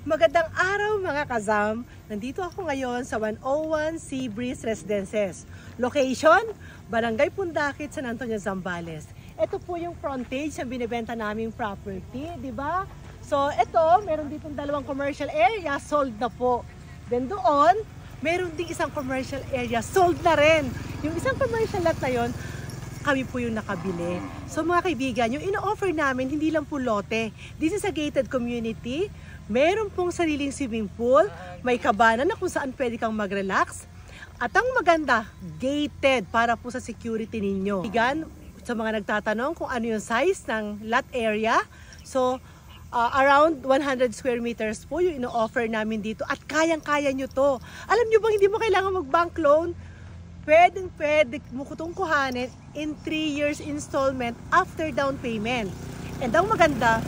Magandang araw mga kazam! Nandito ako ngayon sa 101 Sea Breeze Residences. Location, Barangay Pundakit, San Antonio, Zambales. Ito po yung frontage na binibenta naming property, di ba? So ito, meron ditong dalawang commercial area, sold na po. Then doon, meron ding isang commercial area, sold na rin. Yung isang commercial lot na yon, kami po yung nakabili. So mga kaibigan, yung ino-offer namin, hindi lang po lote. This is a gated community. Meron pong sariling swimming pool, may kabana na kung saan pwede kang mag-relax. At ang maganda, gated para po sa security ninyo. Kaibigan, sa mga nagtatanong kung ano yung size ng lot area. So, around 100 square meters po yung ino-offer namin dito. At kayang-kaya nyo to. Alam nyo bang hindi mo kailangan mag-bank loan? Pwede mo kutong kuhanin in 3 years installment after down payment. And ang maganda,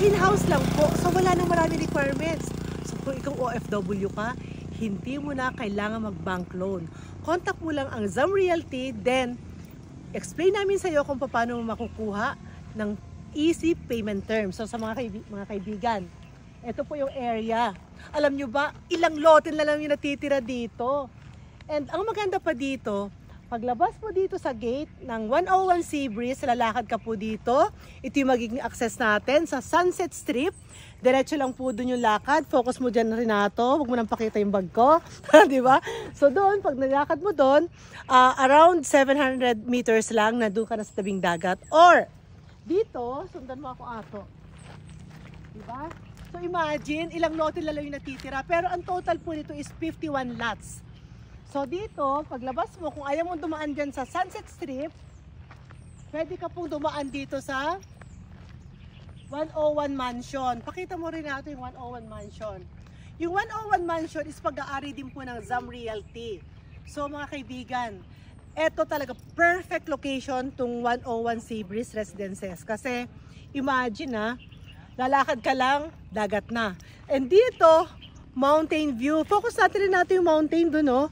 in-house lang po. So wala nang marami requirements. So kung ikaw OFW ka, hindi mo na kailangan mag-bank loan. Contact mo lang ang Zam Realty, then explain namin sa iyo kung paano mo makukuha ng easy payment terms. So sa mga kaibigan, ito po yung area. Alam nyo ba, ilang lote na lang yung natitira dito. And ang maganda pa dito, paglabas mo dito sa gate ng 101 Sea Breeze, lalakad ka po dito. Ito yung magiging access natin sa Sunset Strip. Diretso lang po dun yung lakad. Focus mo dyan, Renato. Huwag mo nang pakita yung bag ko. Di ba? So doon, pag nalakad mo doon, around 700 meters lang, na doon ka na sa tabing dagat. Or, dito, sundan mo ako ato. Di ba? So imagine, ilang lote lang yung natitira. Pero ang total po nito is 51 lots. So dito, paglabas mo, kung ayaw mong dumaan dyan sa Sunset Strip, pwede ka pong dumaan dito sa 101 Mansion. Pakita mo rin natin yung 101 Mansion. Yung 101 Mansion is pag-aari din po ng Zam Realty. So mga kaibigan, eto talaga perfect location tong 101 Sea Breeze Residences. Kasi imagine lalakad ka lang, dagat na. And dito, mountain view. Focus natin yung mountain doon, no?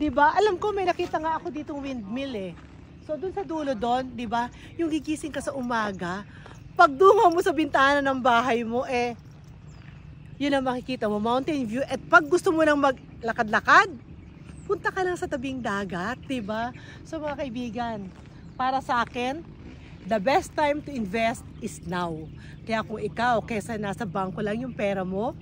Diba? Alam ko may nakita nga ako ditong windmill eh. So dun sa dulo doon, diba? Yung gigising ka sa umaga, pagdungo mo sa bintana ng bahay mo yun ang makikita mo, mountain view. At pag gusto mo nang maglakad-lakad, punta ka lang sa tabing dagat, diba? So mga kaibigan, para sa akin, the best time to invest is now. Kaya kung ikaw, kesa nasa bangko lang yung pera mo,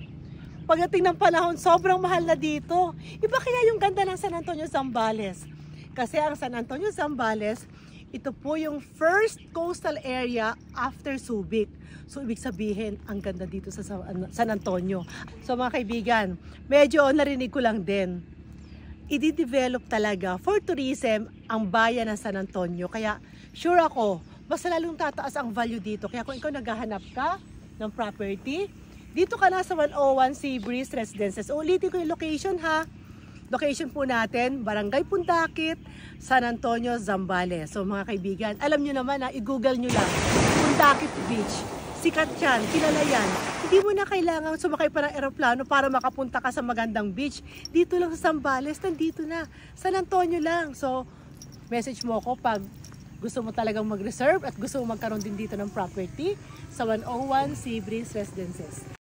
pagdating ng panahon, sobrang mahal na dito. Iba kaya yung ganda ng San Antonio, Zambales. Kasi ang San Antonio, Zambales, ito po yung first coastal area after Subic. So, ibig sabihin, ang ganda dito sa San Antonio. So, mga kaibigan, medyo narinig ko lang din. I-develop talaga for tourism ang bayan ng San Antonio. Kaya, sure ako, mas lalong tataas ang value dito. Kaya kung ikaw naghahanap ka ng property, dito ka na sa 101 Sea Breeze Residences. Ulitin ko yung location ha. Location po natin, Barangay Pundakit, San Antonio, Zambales. So mga kaibigan, alam nyo naman i-google nyo lang. Pundakit Beach. Sikat yan, kilala yan. Hindi mo na kailangan sumakay pa ng eroplano para makapunta ka sa magandang beach. Dito lang sa Zambales, nandito na. San Antonio lang. So, message mo ako pag gusto mo talagang mag-reserve at gusto mo magkaroon din dito ng property sa 101 Sea Breeze Residences.